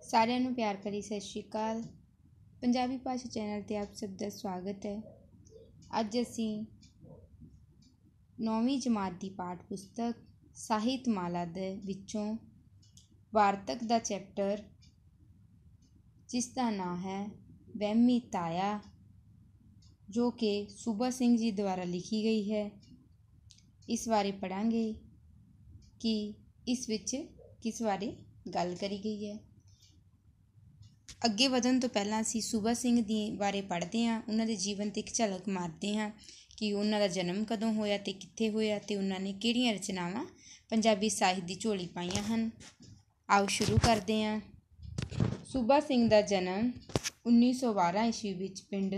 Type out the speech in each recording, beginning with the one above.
ਸਾਰਿਆਂ ਨੂੰ ਪਿਆਰ ਭਰੀ ਸਤਿ ਸ਼੍ਰੀ ਅਕਾਲ। ਪੰਜਾਬੀ ਭਾਸ਼ਾ ਚੈਨਲ 'ਤੇ ਆਪ ਸਭ ਦਾ ਸਵਾਗਤ ਹੈ। ਅੱਜ ਅਸੀਂ 9ਵੀਂ ਜਮਾਤ ਦੀ ਪਾਠ ਪੁਸਤਕ ਸਾਹਿਤਮਾਲਾ ਦੇ ਵਿੱਚੋਂ ਵਾਰਤਕ ਦਾ ਚੈਪਟਰ, ਜਿਸ ਦਾ ਨਾਂ ਹੈ ਵਹਿਮੀ ਤਾਇਆ, ਜੋ ਕਿ ਸੂਬਾ ਸਿੰਘ ਜੀ ਦੁਆਰਾ ਲਿਖੀ ਗਈ ਹੈ, ਇਸ ਬਾਰੇ ਪੜ੍ਹਾਂਗੇ ਕਿ ਇਸ ਵਿੱਚ ਕਿਸ ਬਾਰੇ ਗੱਲ ਕਰੀ ਗਈ ਹੈ। ਅੱਗੇ ਵਧਣ ਤੋਂ ਪਹਿਲਾਂ ਅਸੀਂ ਸੂਬਾ ਸਿੰਘ ਦੀ ਬਾਰੇ ਪੜ੍ਹਦੇ ਹਾਂ, ਉਹਨਾਂ ਦੇ ਜੀਵਨ 'ਤੇ ਇੱਕ ਝਲਕ ਮਾਰਦੇ ਹਾਂ ਕਿ ਉਹਨਾਂ ਦਾ ਜਨਮ ਕਦੋਂ ਹੋਇਆ ਅਤੇ ਕਿੱਥੇ ਹੋਇਆ ਅਤੇ ਉਹਨਾਂ ਨੇ ਕਿਹੜੀਆਂ ਰਚਨਾਵਾਂ ਪੰਜਾਬੀ ਸਾਹਿਤ ਦੀ ਝੋਲੀ ਪਾਈਆਂ ਹਨ। ਆਓ ਸ਼ੁਰੂ ਕਰਦੇ ਹਾਂ। ਸੂਬਾ ਸਿੰਘ ਦਾ ਜਨਮ 1912 ਈਸਵੀ ਵਿੱਚ ਪਿੰਡ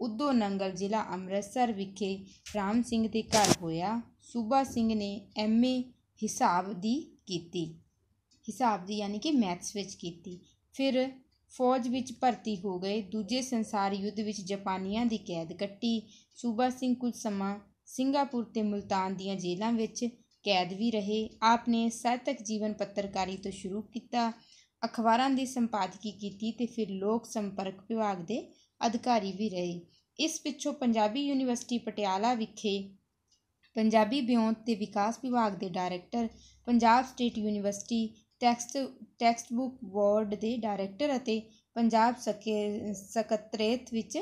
ਉਦੋਂ ਨੰਗਲ, ਜ਼ਿਲ੍ਹਾ ਅੰਮ੍ਰਿਤਸਰ ਵਿਖੇ ਰਾਮ ਸਿੰਘ ਦੇ ਘਰ ਹੋਇਆ। ਸੂਬਾ ਸਿੰਘ ਨੇ MA ਹਿਸਾਬ ਦੀ ਕੀਤੀ, ਹਿਸਾਬ ਦੀ ਯਾਨੀ ਕਿ ਮੈਥਸ ਵਿੱਚ ਕੀਤੀ। ਫਿਰ ਫੌਜ ਵਿੱਚ ਭਰਤੀ ਹੋ ਗਏ। ਦੂਜੇ ਸੰਸਾਰ ਯੁੱਧ ਵਿੱਚ ਜਾਪਾਨੀਆਂ ਦੀ ਕੈਦ ਕੱਟੀ। ਸੂਬਾ ਸਿੰਘ ਕੁਝ ਸਮਾਂ ਸਿੰਗਾਪੁਰ ਅਤੇ ਮੁਲਤਾਨ ਦੀਆਂ ਜੇਲ੍ਹਾਂ ਵਿੱਚ ਕੈਦ ਵੀ ਰਹੇ। ਆਪ ਨੇ ਸਾਹਿਤਕ ਜੀਵਨ ਪੱਤਰਕਾਰੀ ਤੋਂ ਸ਼ੁਰੂ ਕੀਤਾ, ਅਖਬਾਰਾਂ ਦੀ ਸੰਪਾਦਕੀ ਕੀਤੀ ਅਤੇ ਫਿਰ ਲੋਕ ਸੰਪਰਕ ਵਿਭਾਗ ਦੇ ਅਧਿਕਾਰੀ ਵੀ ਰਹੇ। ਇਸ ਪਿੱਛੋਂ ਪੰਜਾਬੀ ਯੂਨੀਵਰਸਿਟੀ ਪਟਿਆਲਾ ਵਿਖੇ ਪੰਜਾਬੀ ਵਿਉਂਤ ਤੇ ਵਿਕਾਸ ਵਿਭਾਗ ਦੇ director, Punjab state university text book board ਦੇ ਡਾਇਰੈਕਟਰ ਅਤੇ ਪੰਜਾਬ ਸਕੱਤਰੇਤ ਵਿੱਚ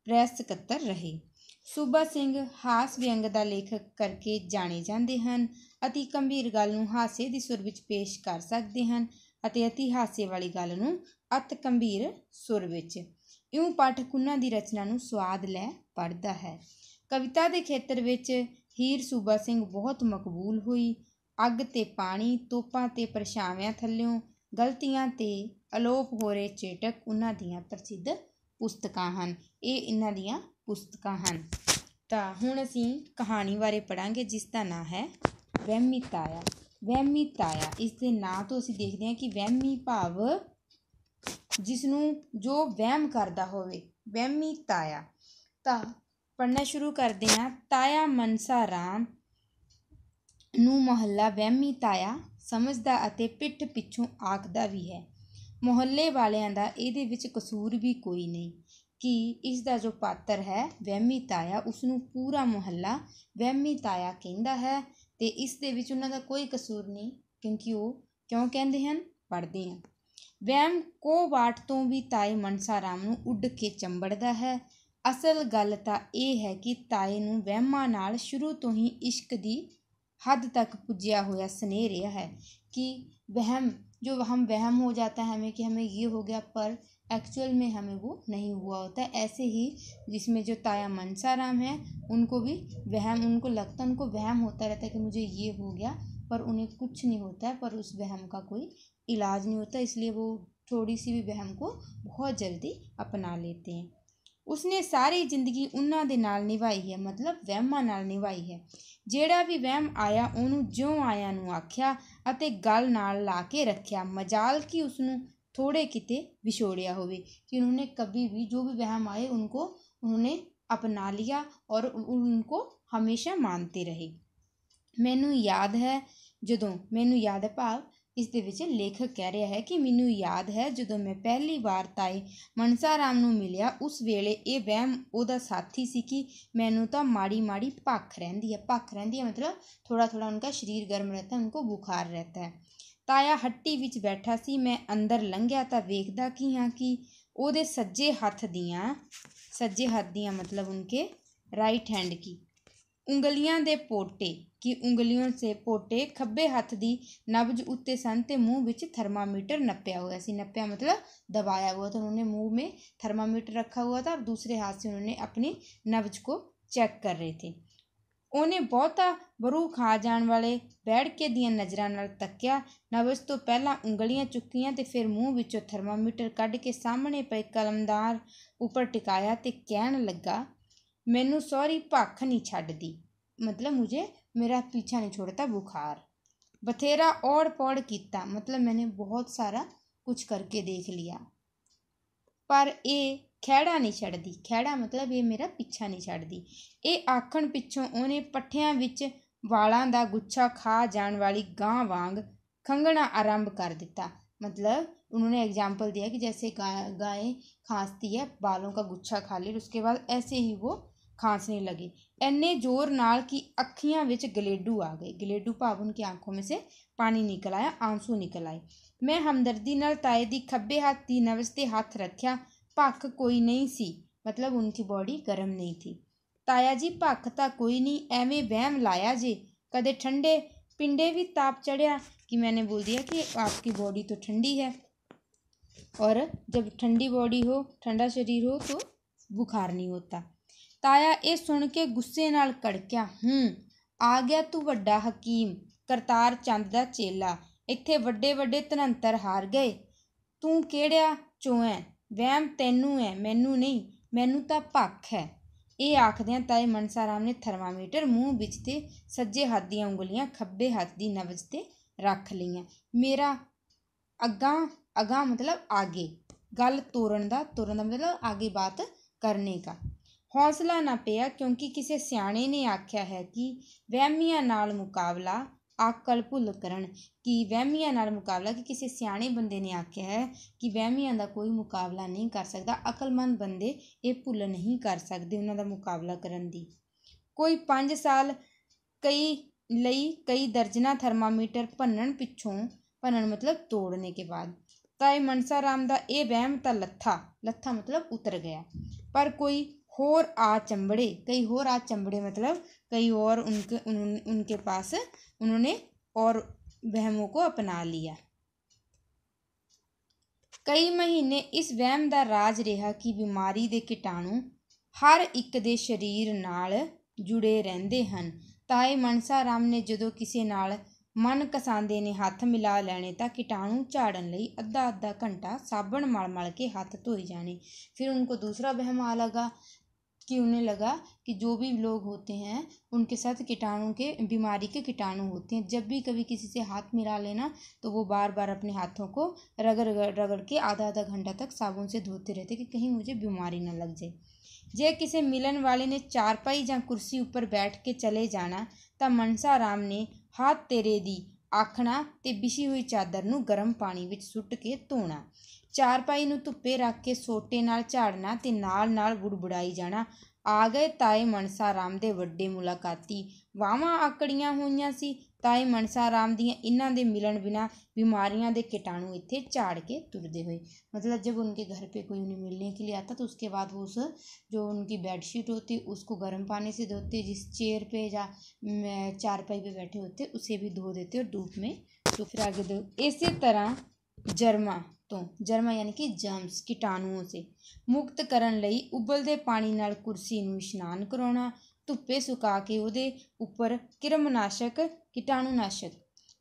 ਪ੍ਰੈਸ ਸਕੱਤਰ ਰਹੇ। ਸੂਬਾ ਸਿੰਘ ਹਾਸ ਵਿਅੰਗ ਦਾ ਲੇਖਕ ਕਰਕੇ ਜਾਣੇ ਜਾਂਦੇ ਹਨ। ਅਤੀ ਗੰਭੀਰ ਗੱਲ ਨੂੰ ਹਾਸੇ ਦੀ ਸੁਰ ਵਿੱਚ ਪੇਸ਼ ਕਰ ਸਕਦੇ ਹਨ ਅਤੇ ਅਤੀ ਹਾਸੇ ਵਾਲੀ ਗੱਲ ਨੂੰ ਅਤ ਗੰਭੀਰ ਸੁਰ ਵਿੱਚ। ਇਉਂ ਪਾਠਕ ਉਹਨਾਂ ਦੀ ਰਚਨਾ ਨੂੰ ਸੁਆਦ ਲੈ ਪੜ੍ਹਦਾ ਹੈ। ਕਵਿਤਾ ਦੇ ਖੇਤਰ ਵਿੱਚ ਹੀਰ ਸੂਬਾ ਸਿੰਘ ਬਹੁਤ ਮਕਬੂਲ ਹੋਈ। ਅੱਗ ਤੇ ਪਾਣੀ, ਤੋਪਾਂ ਤੇ ਪਰਛਾਵਿਆਂ ਥੱਲਿਓਂ, ਗਲਤੀਆਂ ਤੇ ਅਲੋਪ ਹੋ ਰਹੇ ਚੇਟਕ ਉਹਨਾਂ ਦੀਆਂ ਪ੍ਰਸਿੱਧ ਪੁਸਤਕਾਂ ਹਨ। ਇਹ ਇਹਨਾਂ ਦੀਆਂ ਪੁਸਤਕਾਂ ਹਨ। ਤਾਂ ਹੁਣ ਅਸੀਂ ਕਹਾਣੀ ਬਾਰੇ ਪੜ੍ਹਾਂਗੇ, ਜਿਸ ਦਾ ਨਾਂ ਹੈ ਵਹਿਮੀ ਤਾਇਆ। ਵਹਿਮੀ ਤਾਇਆ, ਇਸ ਦੇ ਨਾਂ ਤੋਂ ਅਸੀਂ ਦੇਖਦੇ ਹਾਂ ਕਿ ਵਹਿਮੀ ਭਾਵ ਜਿਸ ਨੂੰ ਜੋ ਵਹਿਮ ਕਰਦਾ ਹੋਵੇ, ਵਹਿਮੀ ਤਾਇਆ। ਤਾਂ ਪੜ੍ਹਨਾ ਸ਼ੁਰੂ ਕਰਦੇ ਹਾਂ। ਤਾਇਆ ਮਨਸਾ ਰਾਮ ਨੂੰ ਮੁਹੱਲਾ ਵਹਿਮੀ ਤਾਇਆ ਸਮਝਦਾ ਅਤੇ ਪਿੱਠ ਪਿੱਛੋਂ ਆਖਦਾ ਵੀ ਹੈ। ਮੁਹੱਲੇ ਵਾਲਿਆਂ ਦਾ ਇਹਦੇ ਵਿੱਚ ਕਸੂਰ ਵੀ ਕੋਈ ਨਹੀਂ ਕਿ ਇਸ ਦਾ ਜੋ ਪਾਤਰ ਹੈ ਵਹਿਮੀ ਤਾਇਆ, ਉਸਨੂੰ ਪੂਰਾ ਮੁਹੱਲਾ ਵਹਿਮੀ ਤਾਇਆ ਕਹਿੰਦਾ ਹੈ ਅਤੇ ਇਸ ਦੇ ਵਿੱਚ ਉਹਨਾਂ ਦਾ ਕੋਈ ਕਸੂਰ ਨਹੀਂ। ਕਿਉਂਕਿ ਉਹ ਕਿਉਂ ਕਹਿੰਦੇ ਹਨ, ਪੜ੍ਹਦੇ ਹਾਂ। ਵਹਿਮ ਕੋ ਵਾਟ ਤੋਂ ਵੀ ਤਾਏ ਮਨਸਾ ਰਾਮ ਨੂੰ ਉੱਡ ਕੇ ਚੰਬੜਦਾ ਹੈ। ਅਸਲ ਗੱਲ ਤਾਂ ਇਹ ਹੈ ਕਿ ਤਾਏ ਨੂੰ ਵਹਿਮਾਂ ਨਾਲ ਸ਼ੁਰੂ ਤੋਂ ਹੀ ਇਸ਼ਕ ਦੀ हद तक पुज्या हुआ स्नेह रहा है कि वहम जो हम वहम हो जाता है हमें कि हमें ये हो गया, पर एक्चुअल में हमें वो नहीं हुआ होता है। ऐसे ही जिसमें जो ताया मनसा राम है, उनको भी वहम, उनको लगता है, उनको वहम होता रहता है कि मुझे ये हो गया, पर उन्हें कुछ नहीं होता है, पर उस वहम का कोई इलाज नहीं होता, इसलिए वो थोड़ी सी भी वहम को बहुत जल्दी अपना लेते हैं। ਉਸਨੇ ਸਾਰੀ ਜ਼ਿੰਦਗੀ ਉਹਨਾਂ ਦੇ ਨਾਲ ਨਿਭਾਈ ਹੈ, ਮਤਲਬ ਵਹਿਮਾਂ ਨਾਲ ਨਿਭਾਈ ਹੈ। ਜਿਹੜਾ ਵੀ ਵਹਿਮ ਆਇਆ ਉਹਨੂੰ ਜਿਉਂ ਆਇਆ ਨੂੰ ਆਖਿਆ ਅਤੇ ਗਲ ਨਾਲ ਲਾ ਕੇ ਰੱਖਿਆ। ਮਜਾਲ ਕਿ ਉਸਨੂੰ ਥੋੜੇ ਕਿਤੇ ਵਿਛੋੜਿਆ ਹੋਵੇ, कि उन्होंने कभी भी जो भी वहम आए उनको उन्होंने अपना लिया और उनको हमेशा मानते रहे। ਮੈਨੂੰ ਯਾਦ ਹੈ ਜਦੋਂ, ਮੈਨੂੰ ਯਾਦ ਹੈ ਭਾਵ ਇਸ ਦੇ ਵਿੱਚ ਲੇਖਕ ਕਹਿ ਰਿਹਾ ਹੈ ਕਿ ਮੈਨੂੰ ਯਾਦ ਹੈ ਜਦੋਂ ਮੈਂ ਪਹਿਲੀ ਵਾਰ ਤਾਏ ਮਨਸਾ ਰਾਮ ਨੂੰ ਮਿਲਿਆ, ਉਸ ਵੇਲੇ ਇਹ ਵਹਿਮ ਉਹਦਾ ਸਾਥੀ ਸੀ ਕਿ ਮੈਨੂੰ ਤਾਂ ਮਾੜੀ ਮਾੜੀ ਭੱਖ ਰਹਿੰਦੀ ਹੈ। ਭੱਖ ਰਹਿੰਦੀ ਹੈ ਮਤਲਬ ਥੋੜਾ ਥੋੜਾ ਉਨਕਾ ਸਰੀਰ ਗਰਮ ਰਹਿਤਾ ਹੈ, ਉनको ਬੁਖਾਰ ਰਹਿਤਾ ਹੈ। ਤਾਇਆ ਹੱਟੀ ਵਿੱਚ ਬੈਠਾ ਸੀ। ਮੈਂ ਅੰਦਰ ਲੰਘਿਆ ਤਾਂ ਵੇਖਦਾ ਕੀ ਹਾਂ ਕਿ ਉਹਦੇ ਸੱਜੇ ਹੱਥ ਦੀਆਂ ਮਤਲਬ ਉਨਕੇ ਰਾਈਟ ਹੈਂਡ ਕੀ ਉਂਗਲੀਆਂ ਦੇ ਪੋਟੇ ਕਿ ਉਂਗਲੀਆਂ ਸੇ ਪੋਟੇ ਖੱਬੇ ਹੱਥ ਦੀ ਨਬਜ਼ ਉੱਤੇ ਸਨ ਅਤੇ ਮੂੰਹ ਵਿੱਚ ਥਰਮਾਮੀਟਰ ਨੱਪਿਆ ਹੋਇਆ ਸੀ। ਨੱਪਿਆ मतलब दबाया हुआ था, उन्होंने मुंह में थर्मामीटर रखा हुआ था और दूसरे हाथ से उन्होंने अपनी नब्ज को चेक कर रहे थे। ਉਹਨੇ ਬਹੁਤਾ ਬਰੂ ਖਾ ਜਾਣ ਵਾਲੇ ਬੈਠਕੇ ਦੀਆਂ ਨਜ਼ਰਾਂ ਨਾਲ ਤੱਕਿਆ। ਨਬਜ਼ ਤੋਂ ਪਹਿਲਾਂ ਉਂਗਲੀਆਂ ਚੁੱਕੀਆਂ ਅਤੇ ਫਿਰ ਮੂੰਹ ਵਿੱਚੋਂ ਥਰਮਾਮੀਟਰ ਕੱਢ ਕੇ ਸਾਹਮਣੇ ਪਏ ਕਲਮਦਾਰ ਉੱਪਰ ਟਿਕਾਇਆ ਅਤੇ ਕਹਿਣ ਲੱਗਾ, ਮੈਨੂੰ ਸਹੁਰੀ ਭੱਖ ਨਹੀਂ ਛੱਡਦੀ, मतलब मुझे मेरा पीछा नहीं छोड़ता बुखार। बथेरा औड़ पौड़ किया, मतलब मैंने बहुत सारा कुछ करके देख लिया, पर ये खैड़ा नहीं छड्डदी। खैड़ा मतलब ये मेरा पिछा नहीं छड्डदी। ये आखण पिछों उन्हें पट्ठियां विच वालां दा गुच्छा खा जाण वाली गां वांग खंघना आरंभ कर दिता। मतलब उन्होंने एग्जाम्पल दिया कि जैसे गाय खांसती है, बालों का गुच्छा खा ले, उसके बाद ऐसे ही वो खांसने लगे। ਇੰਨੇ ਜ਼ੋਰ ਨਾਲ कि ਅੱਖੀਆਂ ਵਿੱਚ ਗਲੇਡੂ ਆ ਗਏ। ਗਲੇਡੂ ਭਾਵ उनकी आंखों में से पानी निकल आया, आंसू निकल आए। मैं हमदर्दी ਨਾਲ ਤਾਏ ਦੀ ਖੱਬੇ ਹੱਥ ਦੀ ਨਬਜ਼ ਤੇ ਹੱਥ ਰੱਖਿਆ। ਭੱਖ ਕੋਈ नहीं सी, मतलब उनकी बॉडी गर्म नहीं थी। ਤਾਇਆ जी ਭੱਖ ਤਾਂ कोई नहीं, ਐਵੇਂ ਵਹਿਮ लाया जे, कदे ठंडे पिंडे भी ताप चढ़िया। कि मैंने बोल दिया कि आपकी बॉडी तो ठंडी है, और जब ठंडी बॉडी हो, ठंडा शरीर हो, तो बुखार नहीं होता। ताया ये सुन के गुस्से नाल कड़किया, आ गया तू वड्डा हकीम, करतार चंद दा चेला, इत्थे वड्डे वड्डे धनंतर हार गए, तू किहड़ा चों है, वहम तैनू है, मैनू नहीं, मैनू तां भख है। ਇਹ ਆਖਦਿਆਂ ਤਾਏ ਮਨਸਾ ਰਾਮ ਨੇ ਥਰਮਾਮੀਟਰ ਮੂੰਹ ਵਿੱਚ ਤੇ ਸੱਜੇ ਹੱਥ ਦੀਆਂ ਉਂਗਲੀਆਂ ਖੱਬੇ ਹੱਥ ਦੀ ਨਬਜ਼ ਤੇ ਰੱਖ ਲਈਆਂ। ਮੇਰਾ अगां मतलब आगे, गल तोड़न का मतलब आगे बात करने का हौसला ना पिया, क्योंकि किसी सियाणे ने आख्या है कि वहमियां नाल मुकाबला आकल भुल करन। कि वहमियां नाल मुकाबला, कि किसी सियाणे बंदे ने आख्या है कि वहमियां का कोई मुकाबला नहीं कर सकता, अकलमंद बंदे ये भुल नहीं कर सकते उन्हां दा मुकाबला करन दी। कोई 5 साल कई दर्जना थर्मामीटर भनन पिछों, भनन मतलब तोड़ने के बाद ताए मनसा राम दा ये वहम तां लत्था मतलब उतर गया। पर कोई होर आ चंबड़े, कई होर आ चंबड़े मतलब कई और उनके पास उन्होंने और वहमों को अपना लिया। कई महीने इस वहम दा राज रहा कि बीमारी दे कीटाणु हर एक दे शरीर नाल जुड़े रहंदे हन। ताए मनसा राम ने जदों किसी नाल मन कसांदे ने हथ मिला लैने तां कीटाणु झाड़न लई अद्धा घंटा साबण मल के हाथ धोई जाने। फिर उनको दूसरा वहम आ लगा कि उन्हें लगा कि जो भी लोग होते हैं उनके साथ कीटाणु के बीमारी के कीटाणु होते हैं। जब भी कभी किसी से हाथ मिला लेना तो वो बार बार अपने हाथों को रगड़ के आधा घंटा तक साबुन से धोते रहते कि कहीं मुझे बीमारी ना लग जाए। जे किसी मिलन वाले ने चारपाई या कुर्सी उपर बैठ के चले जाना तो मनसा राम ने हाथ तेरे दी आखना ते बिछी हुई चादर नूं गर्म पानी विच सुੱਟ के धोना। चारपाई नूं धुੱਪੇ रख के सोटे नाल झाड़ना ते नाल बुड़बुड़ाई जाना। आ गए ताए मनसा राम दे वड्डे मुलाकाती, वाहवां आकड़ियां होईयां सी। ताए मनसा राम दियां इन्हां दे मिलन बिना बीमारियां दे कीटाणु इत्थे झाड़ के तुरदे हुए। मतलब जब उनके घर पे कोई उन्हें मिलने के लिए आता तो उसके बाद वो उस जो उनकी बेडशीट होती उसको गर्म पानी से धोते, जिस चेयर पे या चारपाई पे बैठे होते उसे भी धो देते और धूप में तो फिर आगे दो। इसी तरह जरमा यानी कि जर्म्स कीटाणुओं से मुक्त करन लई उबलदे पानी नाल कुर्सी नूं इशनान कराउणा, धुੱਪੇ सुका के उहदे उपर किरमनाशक कीटाणुनाशक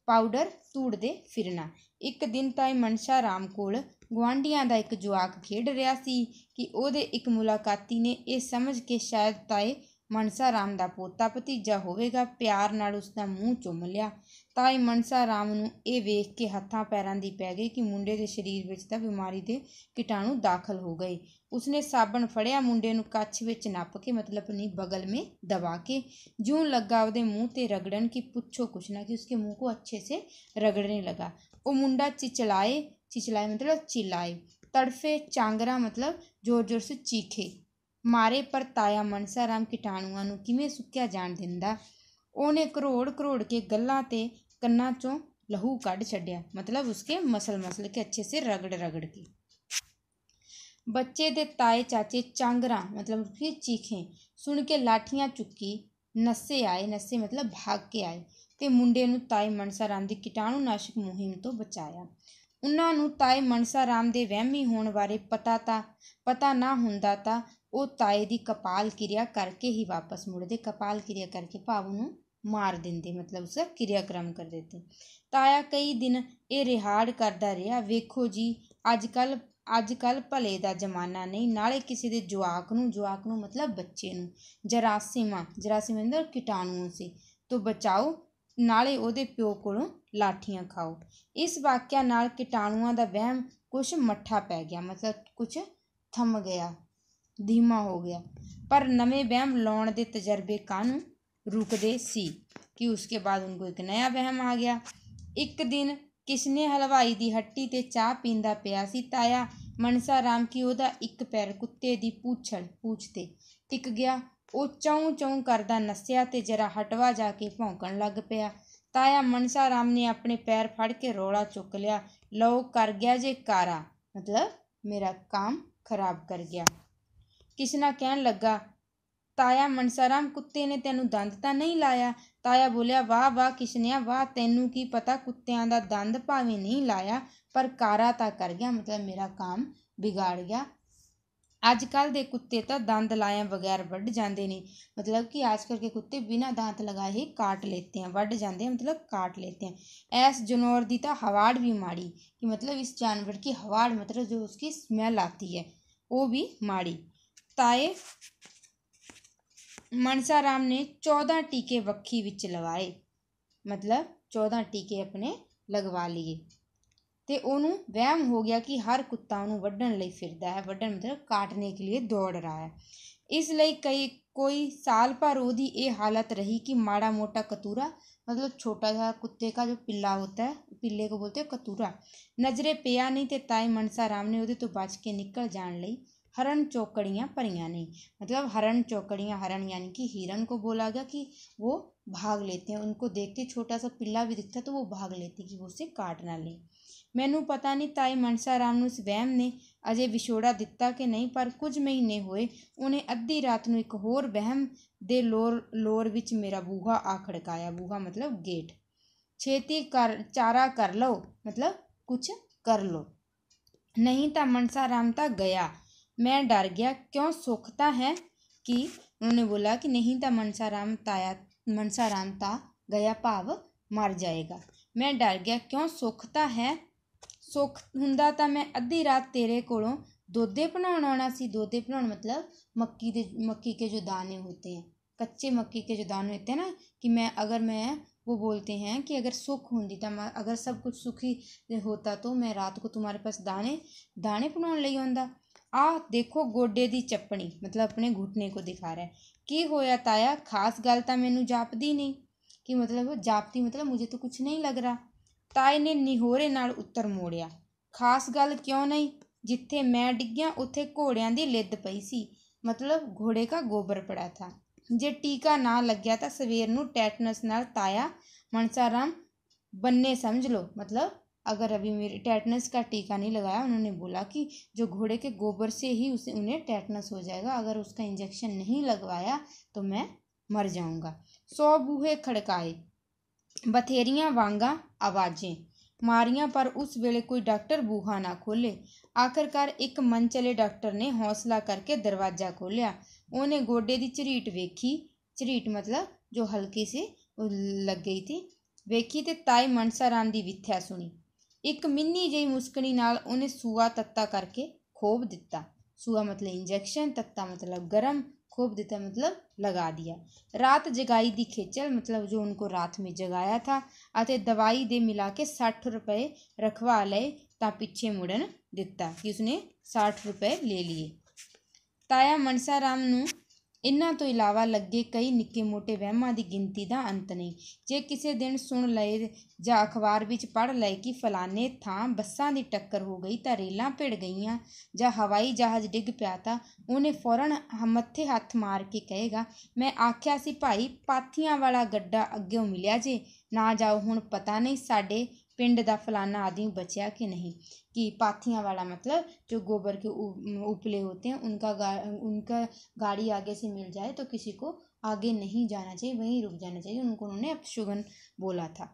पाउडर धूड़दे फिरना। एक दिन ताए मनसा राम कोल गुआंढियां दा एक जवाक खेड रिहा सी कि उहदे एक मुलाकाती ने यह समझ के शायद ताए मनसा राम दा पोता भतीजा होवेगा प्यार नाल उसदा मूँह चुम लिया। ताए मनसा राम नूं ਇਹ ਵੇਖ के हत्थां पैरां दी पै गई कि मुंडे दे शरीर विच तां बीमारी दे कीटाणु दाखल हो गए। उसने साबण फड़िया, मुंडे नूं कच्छ विच नप के मतलब अपनी बगल में दबा के जूं लगा उसदे मूँह ते रगड़न कि पुछो कुछ ना, कि उसके मुँह को अच्छे से रगड़ने लगा। वो मुंडा चिचलाए मतलब चिल्लाए, तड़फे चांगरा मतलब जोर जोर से चीखे मारे। पर ताया मनसा राम कीटाणुआं नूं किवें सुक्या जाण दिंदा। ਉਹਨੇ करोड़ के गल्लां ते कन्नां चों लहू कढ़ छड्डिया, मतलब उसके मसल के अच्छे से रगड़ के। बच्चे दे ताए चाचे चांगरा मतलब उसकी चीखें सुन के लाठियां चुक्की नस्से मतलब भाग के आए ते मुंडे नूं ताए मनसा राम दी कीटाणुनाशक मुहिम तो बचाया। उन्हां नूं ताए मनसा राम दे वहमी होण बारे पता ना हुंदा तां ਉਹ ਤਾਏ ਦੀ कपाल क्रिया करके ही वापस मुड़ते। कपाल क्रिया करके भाव नूं मार देंदे, मतलब उसका क्रियाक्रम कर देते। ताया कई दिन ये रिहाड़ करदा रहा, वेखो जी अज कल भले दा जमाना नहीं, नाले किसी दे जवाक नूं मतलब बच्चे नूं जरासीमा मतलब कीटाणुओं से तो बचाओ, नाले ਉਹਦੇ प्यो कोलों लाठियां खाओ। इस वाक्या नाल कीटाणुआं दा वहम कुछ मट्ठा पै गया, मतलब कुछ थम गया, धीमा हो गया। पर नवे वहम लाउण दे तजर्बे कानूं रुकदे सी कि उसके बाद उनको एक नया वहम आ गया। एक दिन किसने हलवाई दी हट्टी ते चाह पींदा पिया सी। ताया मनसा राम की ओहदा एक पैर कुत्ते दी पूछ ते टिक गया। ਉਹ ਚੌਂ ਚੌਂ ਕਰਦਾ ਨੱਸਿਆ ਤੇ ਜਰਾ ਹਟਵਾ ਜਾ ਕੇ ਭੌਂਕਣ ਲੱਗ ਪਿਆ। ਤਾਇਆ ਮਨਸਾ ਰਾਮ ਨੇ ਆਪਣੇ ਪੈਰ ਫੜ ਕੇ ਰੌਲਾ ਚੁੱਕ ਲਿਆ, ਲਓ ਕਰ ਗਿਆ ਜੇ ਕਾਰਾ, ਮਤਲਬ ਮੇਰਾ ਕੰਮ ਖਰਾਬ ਕਰ ਗਿਆ। ਕਿਸਨਾ ਕਹਿਣ ਲੱਗਾ, ਤਾਇਆ ਮਨਸਾ ਰਾਮ ਕੁੱਤੇ ਨੇ ਤੈਨੂੰ ਦੰਦ ਤਾਂ ਨਹੀਂ ਲਾਇਆ। ਤਾਇਆ ਬੋਲਿਆ, ਵਾਹ ਵਾਹ ਕਿਸ਼ਨਿਆ ਵਾਹ, ਤੈਨੂੰ ਕੀ ਪਤਾ ਕੁੱਤਿਆਂ ਦਾ ਦੰਦ ਭਾਵੇਂ ਨਹੀਂ ਲਾਇਆ ਪਰ ਕਾਰਾ ਤਾਂ ਕਰ ਗਿਆ, ਮਤਲਬ ਮੇਰਾ ਕੰਮ ਵਿਗਾੜ ਗਿਆ। ਅੱਜ ਕੱਲ੍ਹ ਦੇ ਕੁੱਤੇ ਤਾਂ ਦੰਦ ਲਾਇਆ बगैर ਵੱਢ ਜਾਂਦੇ ਨੇ, मतलब कि आजकल के कुत्ते बिना दांत लगाए ही काट लेते हैं, ਵੱਢ ਜਾਂਦੇ हैं मतलब काट लेते हैं। ऐस जानवर दी तो हवाड़ भी माड़ी, कि मतलब इस जानवर की हवाड़ मतलब जो उसकी स्मेल आती है वो भी माड़ी। ताए मनसा राम ने 14 टीके वक्खी विच लगाए, मतलब 14 टीके अपने लगवा लिए। ਤੇ ਉਹਨੂੰ ਵਹਿਮ ਹੋ ਗਿਆ ਕਿ ਹਰ ਕੁੱਤਾ ਉਹਨੂੰ ਵੱਢਣ ਲਈ ਫਿਰਦਾ ਹੈ, ਵੱਢਣ ਮਤਲਬ काटने के लिए दौड़ रहा है। इस ਲਈ कोई साल भर ਉਹਦੀ ਇਹ हालत रही कि माड़ा मोटा कतूरा, मतलब छोटा सा कुत्ते का जो पिल्ला होता है, पिल्ले को बोलते हैं कतूरा, नजरे पिया नहीं। ਤੇ ਤਾਏ ਮਨਸਾ ਰਾਮ ਨੇ ਉਹਦੇ ਤੋਂ ਬਚ ਕੇ ਨਿਕਲ ਜਾਣ ਲਈ हरण चौकड़ियाँ परियाँ नहीं, मतलब हरण चौकड़ियाँ, हरण यानी कि हिरन को बोला गया कि वो भाग लेते हैं, उनको देखते छोटा सा पिल्ला भी दिखता तो वो भाग लेते कि वो उसे काट ना ले। मैनू पता नहीं ताए मनसा राम नूं इस वहम ने अजे विछोड़ा दिता कि नहीं, पर कुछ महीने होए उन्हें अद्धी रात नूं एक होर वहम दे लोर विच मेरा बूहा आ खड़काया। बूहा मतलब गेट। छेती कर चारा कर लो, मतलब कुछ कर लो, नहीं तो मनसा राम ता गया। मैं डर गया, क्यों सुखता है कि, उन्होंने बोला कि नहीं तो मनसा राम ता गया भाव मर जाएगा। मैं डर गया, क्यों सुखता है, सुख हुंदा तो मैं अद्धी रात तेरे कोलों दोधे बनाउण आउणा सी। दोधे बनाउण मतलब मक्की के जो दाने होते हैं, कच्चे मक्की के जो दाने होते हैं ना, कि मैं वो बोलते हैं कि अगर सुख होंदी तो अगर सब कुछ सुखी होता तो मैं रात को तुम्हारे पास दाने बनाउण लई आउंदा। आ देखो गोडे दी चपनी, मतलब अपने घुटने को दिखा रहा है। की होया ताया, खास गल तो मैनू जापदी नहीं, कि मतलब जापती मतलब मुझे तो कुछ नहीं लग रहा। ताए ने निहोरे नाल उत्तर मोड़िया, खास गल क्यों नहीं, जिथे मैं डिग्गिया उत्थे घोड़ियां दी लिद पई सी, मतलब घोड़े का गोबर पड़ा था। जे टीका ना लग्या तो सवेर नूं टैटनस नाल ताया मनसा राम बन्ने समझ लो, मतलब अगर अभी मेरे टैटनस का टीका नहीं लगाया, उन्होंने बोला कि जो घोड़े के गोबर से ही उन्हें टैटनस हो जाएगा, अगर उसका इंजेक्शन नहीं लगवाया तो मैं मर जाऊंगा। 100 बूहे खड़काए, बथेरियां वांगा आवाज़ें मारियां, पर उस वेले कोई डॉक्टर बूहा ना खोले। आखिरकार एक मन चले डॉक्टर ने हौसला करके दरवाज़ा खोलिया। उन्हें गोडे की झरीट वेखी, झरीट मतलब जो हल्की से लग गई थी, वेखी ते ताई मनसा राम की विथ्या सुनी। एक मिन्नी जी मुस्कनी नाल उन्हें सूआ तत्ता करके खोब दिता। सूआ मतलब इंजेक्शन, तत्ता मतलब गर्म, खोब दिता मतलब लगा दिया। रात जगाई दी खेचल, मतलब जो उनको रात में जगाया था, अते दवाई दे मिला के 60 रुपए रखवा लए ता पिछे मुड़न दिता, कि उसने 60 रुपए ले लिए। ताया मनसा राम नूं इन्हां तो इलावा लगे कई निक्के मोटे वहमां दी गिनती दा अंत नहीं। जे किसी दिन सुन लए जां अखबार विच पढ़ लए कि फलाने थां बसां दी टक्कर हो गई तां रेलां भिड़ गईयां जां हवाई जहाज़ डिग पिया, तां उन्हें फौरन मत्थे हत्थ मार के कहेगा, मैं आख्या सी भाई पाथियां वाला गड्डा अग्गों मिलिया जे, ना जाओ, हुण पता नहीं साडे पिंड दा फलाना आदमी बचा कि नहीं। कि पाथियां वाला मतलब जो गोबर के उपले होते हैं, उनका गाड़ी आगे से मिल जाए तो किसी को आगे नहीं जाना चाहिए, वहीं रुक जाना चाहिए, उनको उन्होंने अपशुगन बोला था।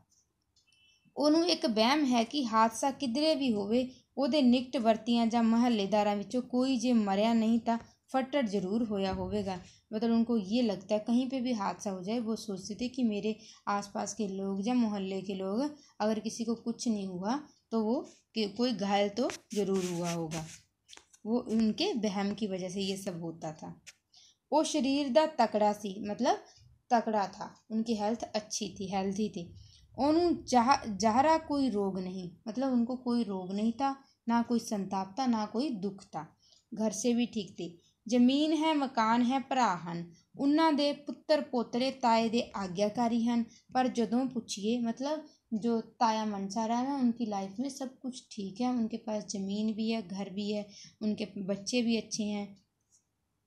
ਉਹਨੂੰ ਇੱਕ ਵਹਿਮ है कि हादसा किधरे भी होवे, ਉਹਦੇ निकट ਵਰਤੀਆਂ ਜਾਂ महल्लेदारां विचों कोई जे मरिया नहीं ਤਾਂ फट्टड़ जरूर होया होवेगा। मतलब उनको ये लगता है कहीं पे भी हादसा हो जाए, वो सोचते थे कि मेरे आसपास के लोग या मोहल्ले के लोग, अगर किसी को कुछ नहीं हुआ तो वो कोई घायल तो ज़रूर हुआ होगा। वो उनके वहम की वजह से ये सब होता था। वो शरीर दा तकड़ा सी, मतलब तकड़ा था, उनकी हेल्थ अच्छी थी, हेल्थी थी। उन्होंने जहरा कोई रोग नहीं, मतलब उनको कोई रोग नहीं था, ना कोई संताप था, ना कोई दुख था। घर से भी ठीक थी। ਜ਼ਮੀਨ ਹੈ, ਮਕਾਨ ਹੈ, ਭਰਾ ਹਨ। ਉਹਨਾਂ ਦੇ ਪੁੱਤਰ ਪੋਤਰੇ ਤਾਏ ਦੇ आज्ञाकारी ਹਨ। पर ਜਦੋਂ पूछिए मतलब जो ताया मनसाराम है उनकी लाइफ में सब कुछ ठीक है, उनके पास ज़मीन भी है, घर भी है, उनके बच्चे भी अच्छे हैं।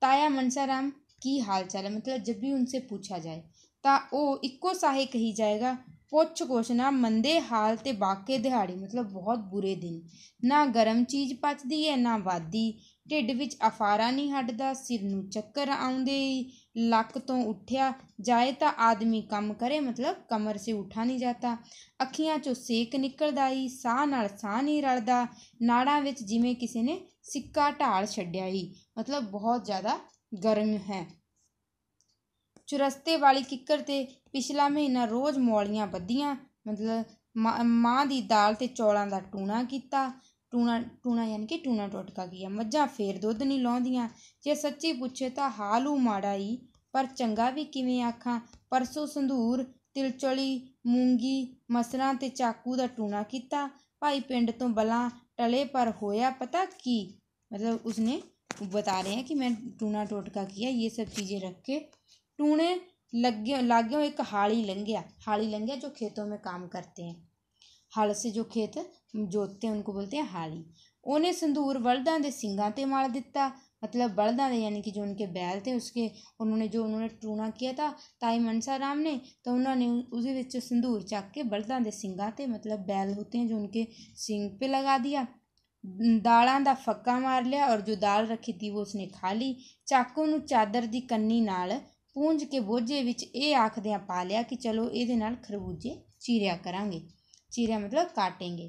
ताया मनसाराम की हाल चाल है मतलब जब भी उनसे पूछा जाए तो वो इक्को साहे कही जाएगा, पुछ कुछ ना, मंदे हाल ते बाके दिहाड़ी मतलब बहुत बुरे दिन। ना गर्म चीज़ पचदी है ना वादी, ढिड विच अफारा नहीं हटदा, सिर नूं चक्कर आउंदे ही लक तो उठिया जाए तो आदमी कम करे मतलब कमर से उठा नहीं जाता। अखियां चों सेक निकलदा ही, साह नाल साह नहीं रलदा, नाड़ां विच जिवें किसी ने सिक्का ढाल छड्डिया ही मतलब बहुत ज़्यादा गर्म है। चुरस्ते वाली किक्कर ते पिछला महीना रोज़ मौलियां बद्धियां मतलब मां दी दाल ते चौलां दा टूणा कीता। टूणा यानी कि टूणा टोटका किया। मझां फेर दुੱਧ नहीं लाउंदियां। जे सच्ची पुछे तां हाल ऊ माड़ा ही, पर चंगा भी किवें आखां। परसों संधूर, तिलचौली, मूंगी, मसरां ते चाकू दा टूणा कीता। भाई पिंड तो बलां टले पर होया पता की, मतलब उसने बता रहे हैं कि मैं टूणा टोटका किया, ये सब चीज़ें रख के। टूणे लाग्यों एक हाली लंघिया जो खेतों में काम करते हैं। हल से जो खेत जोतते हैं उनको बोलते हैं हाली। उन्हें संदूर बलदां दे सिंगां ते मल दिता मतलब बलदां दे यानी कि जो उनके बैल थे उसके उन्होंने टूणा किया था ताई मनसाराम ने, तो उन्होंने उस विच संदूर चक के बलदां दे सिंगां ते मतलब बैल होते हैं जो उनके सिंग पे लगा दिया। दालां दा फक्का मार लिया और जो दाल रखी थी वो उसने खा ली। चाकू नूं चादर दी कन्नी नाल पूंज के बोझे विच ਇਹ आखदियां पा लिया कि चलो ਇਹਦੇ ਨਾਲ खरबूजे चीरिया करांगे। चीरिया मतलब काटेंगे।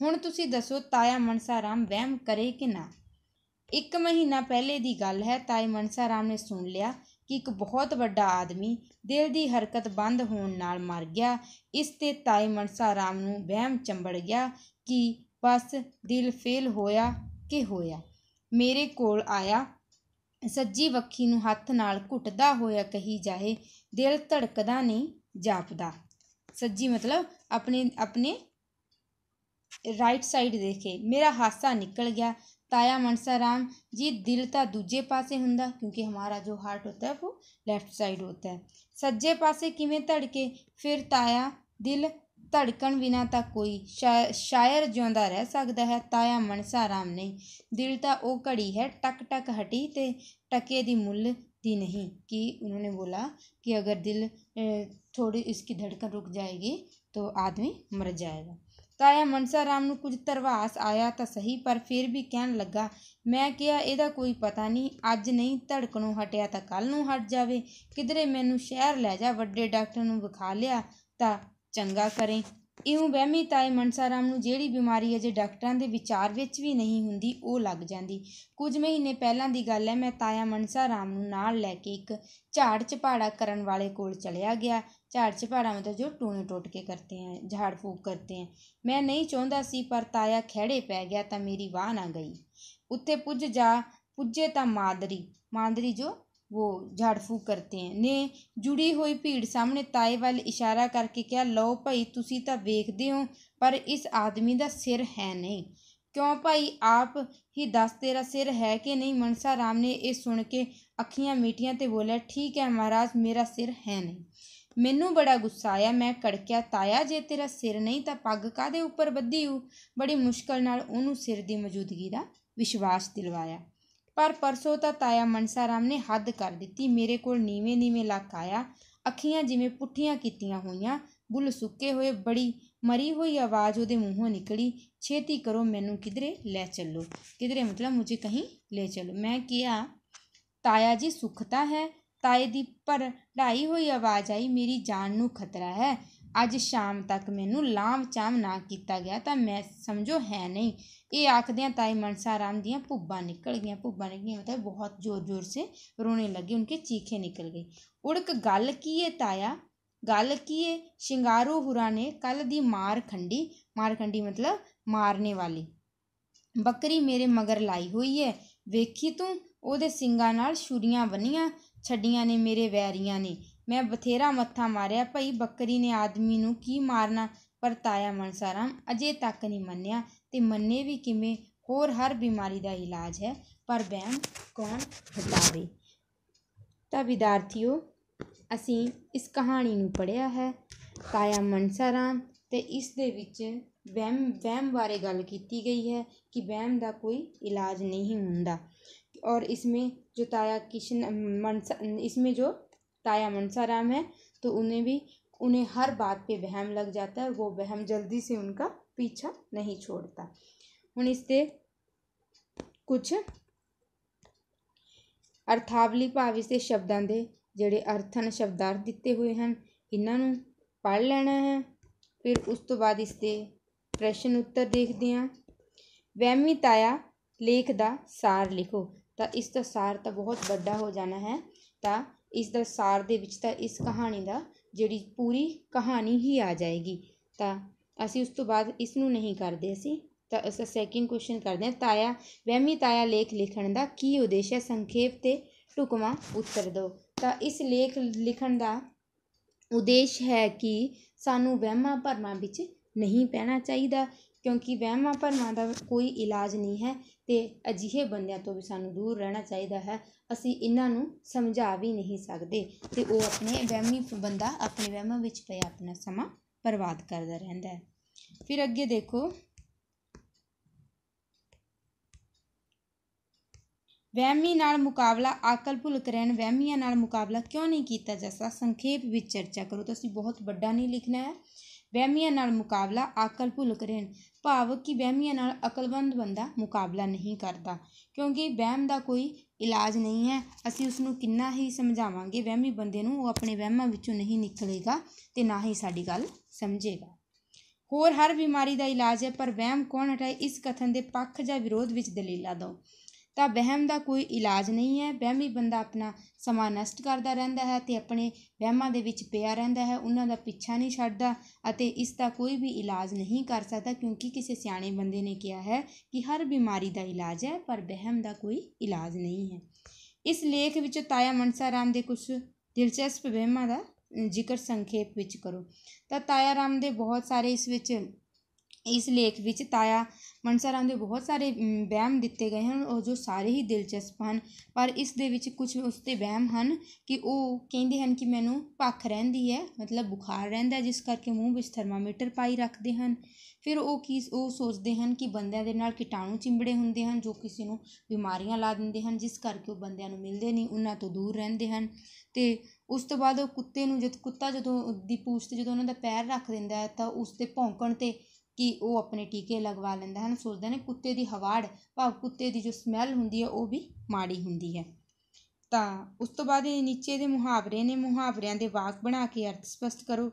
हुण तुसीं दसो ताया मनसाराम वहम करे कि ना। 1 महीना पहले दी गल है। ताए मनसाराम ने सुन लिया कि एक बहुत वड्डा आदमी दिल दी हरकत बंद होण नाल मर गया। इस ते ताए मनसाराम नूं वहम चंबड़ गया कि बस दिल फेल होया कि होया। मेरे कोल आया, सज्जी वक्खी नूं हत्थ नाल घुटदा होया कही जाए, दिल धड़कदा नहीं जापदा। सज्जी मतलब अपने राइट साइड देखे। मेरा हासा निकल गया। ताया मनसाराम जी दिल तो दूजे पासे हुंदा क्योंकि हमारा जो हार्ट होता है वो लेफ्ट साइड होता है। सज्जे पासे किवें धड़के? फिर ताया दिल धड़कन बिना तो कोई शायर जिउंदा रह सकता है, ताया मनसाराम नहीं। दिल तो वो घड़ी है टक टक हटी ते टके दी मुल दी नहीं। कि उन्होंने बोला कि अगर दिल थोड़ी इसकी धड़कन रुक जाएगी तो आदमी मर जाएगा। ताया मनसाराम नूं कुछ धरवास आया तो सही, पर फिर भी कहन लगा, मैं किहा इहदा कोई पता नहीं, अज नहीं धड़कनों हटिया तो कल नूं हट जावे। किधरे मैनूं शहर लै जा, वड्डे डॉक्टर नूं विखा लिया तो चंगा करें। इउं वहमी ताए मनसाराम नूं जिहड़ी बीमारी अजे डॉक्टरां दे विचार विच भी नहीं हुंदी ਉਹ ਲੱਗ ਜਾਂਦੀ। कुछ महीने पहलां दी गल है। मैं ताया मनसाराम नूं नाल लैके एक झाड़ झपाड़ा करन वाले कोल चलिया गया। झाड़ झपाड़ा मतलब जो टूणे टोटके करते हैं, झाड़ फूक करते हैं। मैं नहीं चाहुंदा सी पर ताया खैड़े पै गया तो मेरी वाह ना गई। उत्थे पुज्जे तो मादरी जो वो झाड़ फूक करते हैं ने जुड़ी हुई भीड़ सामने ताए वाल इशारा करके कहा, लो भाई तुसी तो वेखदे हो पर इस आदमी दा सिर है नहीं। क्यों भाई आप ही दस तेरा सिर है कि नहीं। मनसाराम ने यह सुन के अखियां मीटियां ते बोलिया, ठीक है महाराज मेरा सिर है नहीं। मैनू बड़ा गुस्सा आया। मैं कड़किया, ताया जे तेरा सिर नहीं तो पग काहदे उपर बद्धी हो। बड़ी मुश्किल नाल उहनूं सिर दी मौजूदगी दा विश्वास दिलवाया। पर परसों तो ताया मनसाराम ने हद कर दी। मेरे कोल नीवें नीवें लक आया, अखियां जिवें पुट्ठियां कीतियां होईयां, बुल सुके हुए, बड़ी मरी हुई आवाज़ उहदे मूँहों निकली, छेती करो मैनू किधरे लै चलो। किधरे मतलब मुझे कहीं ले चलो। मैं किहा, ताया जी सुखता है। ताए दी भरड़ाई हुई आवाज़ आई, मेरी जान नू खतरा है। अज शाम तक मैनू लाम चाम ना किया गया तो मैं समझो है नहीं। ये आखदियां ताई मनसाराम दियां भुब्बां निकल गईयां मतलब बहुत जोर जोर से रोने लगे, उनके चीखे निकल गई। उड़क गल की है ताया, गल की है? शिंगारू हुरा ने कल दी मार खंडी मतलब मारने वाली बकरी मेरे मगर लाई हुई है। वेखी तूं ओहदे सिंगां नाल छुरियां बन्नियां छड्डियां ने मेरे वैरियां ने। मैं बथेरा मत्था मारिया भई बकरी ने आदमी नूं की मारना, पर ताया मनसाराम अजे तक नहीं मन्निया ते मन्ने भी किवें। होर हर बीमारी का इलाज है पर वहम कौन हटावे। तो विद्यार्थियों असी इस कहानी नूं पढ़िया है ताया मनसा राम ते इस दे विच वहम बारे गल कीती गई है कि वहम का कोई इलाज नहीं हुंदा। और इसमें जो ताया मनसा राम है तो उन्हें हर बात पे वहम लग जाता है। वो वहम जल्दी से उनका पीछा नहीं छोड़ता। हुण इसके कुछ अर्थावली भाव इसके शब्दों के जिहड़े अर्थ हैं शब्दार्थ दिते हुए हैं इन्हां नूं पढ़ लेना है। फिर उस तो बाद इसके प्रश्न उत्तर देखते हैं। वहमी ताया लेख का सार लिखो। तो इसका सार तो बहुत बड़ा हो जाना है। तो इसका सार दे विच तां इस कहानी का जिहड़ी पूरी कहानी ही आ जाएगी। तो असी उस तो बाद इसनूं नहीं करते तो अस सैकेंड क्वेश्चन करते हैं। ताया वहमी ताया लेख लिखण का की उद्देश्य है? संखेप ते ढुकवां उत्तर दो। तो इस लेख लिखण का उद्देश्य है कि सानू वहमां भरमां विच नहीं पैना चाहिए क्योंकि वहमां भरमां का कोई इलाज नहीं है तो अजिहे बंदियां तो भी सानू दूर रहना चाहिए है। असी इन्हां नूं समझा भी नहीं सकते तो वो अपने वहमी बंदा अपने वहमां विच पिया अपना समा बर्बाद करता रहता है। फिर अगे देखो वहमी नाल मुकाबला अकल भुल करैन वहमियां नाल मुकाबला क्यों नहीं किया जा सकता? संखेप विच चर्चा करो। तो असीं बहुत बड़ा नहीं लिखना है। वहमियां नाल मुकाबला अकल भुल करैन भाव कि वहमियां नाल अकलमंद बंदा मुकाबला नहीं करता क्योंकि वहम का कोई इलाज नहीं है। असीं उसनूं किन्ना ही समझावांगे वहमी बंदे नूं वो अपने वहमां विचों नहीं निकलेगा ते ना ही साडी गल समझेगा। होर हर बीमारी का इलाज है पर वहम कौन हटाए? इस कथन के पक्ष या विरोध विच दलीलां दो। तो वहम का कोई इलाज नहीं है। वहमी बंदा अपना समा नष्ट करता रहता है तो अपने वहमां दे विच पिया रहता है उन्हां दा पीछा नहीं छड्डदा अते इसका कोई भी इलाज नहीं कर सकता क्योंकि किसी सियाणे बंदे ने कहा है कि हर बीमारी का इलाज है पर वहम का कोई इलाज नहीं है। इस लेख विच ताया मनसा राम के कुछ दिलचस्प वहमां का जिक्र संखेप विच करो। तो ताया राम के बहुत सारे इस लेख विच ताया मनसा राम के बहुत सारे वहम दिते गए हैं और जो सारे ही दिलचस्प हैं पर इस दे विच कुछ उसके वहम हैं कि वो कहते हैं कि मैनू भख रहिंदी है मतलब बुखार रहिंदा है जिस करके मूँह विच थर्मामीटर पाई रखते हैं। फिर वो सोचते हैं कि बंदियां दे नाल कीटाणु चिंबड़े होंदे हैं जो किसी नूं बीमारियां ला दिंदे हैं जिस करके वो बंदियां नूं मिलदे नहीं उन्हां तो दूर रहंदे हैं। तो उस तो बाद कुत्ते नूं कुत्ता जदों दी पूछ ते जदों उन्हां दा पैर रख दिंदा है तो उसके भौंकण ते कि वो अपने टीके लगवा लेंदा है। सोचते हैं कुत्ते की हवाड़ भाव कुत्ते की जो स्मैल होंदी है वो भी माड़ी होंदी है। तो उस तो बाद नीचे दे मुहावरे ने मुहावरियां दे वाक बना के अर्थ स्पष्ट करो।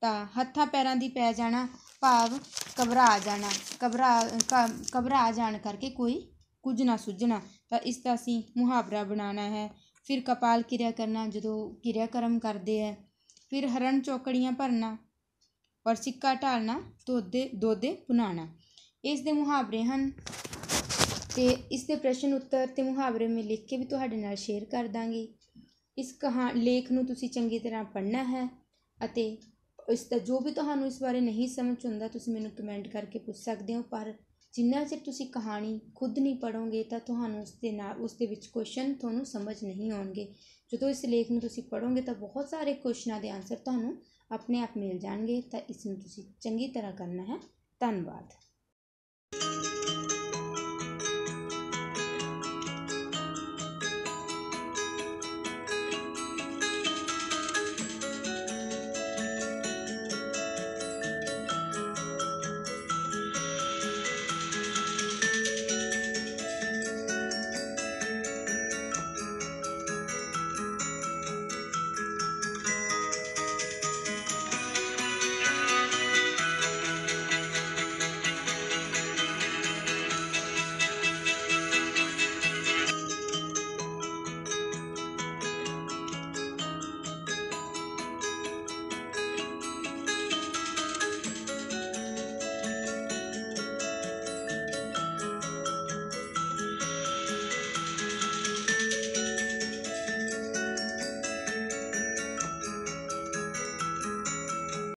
तो हत्थां पैरां दी पै जाना भाव घबरा जाना घबरा जाण करके कोई कुछ ना सुझना। तो इसका असीं मुहावरा बनाना है। फिर कपाल किरिया करना जो किरियाक्रम करते हैं। फिर हरण चौकड़ियाँ भरना और सिक्का ढालना दोदे भुनाना इस दे मुहावरे हैं। तो इसके प्रश्न उत्तर ते मुहावरे में लिख के भी तुहाडे नाल शेयर कर दांगी। इस लेख नूं तुसीं चंगी तरह पढ़ना है अते इसका जो भी तुहानूं इस बारे नहीं समझ आउंदा तुसीं मैनूं कमेंट करके पूछ सकदे हो। पर जिन्ना चिर तुसीं कहानी खुद नहीं पढ़ोगे तो तुहानूं उसके विच क्वेश्चन तुहानूं समझ नहीं आउणगे। जो इस लेख नूं तुसीं पढ़ोगे तो बहुत सारे क्वेश्चनों के आंसर तुहानूं अपने आप मिल जाएंगे। तो इसनूं तुसीं चंगी तरह करना है। धन्नवाद।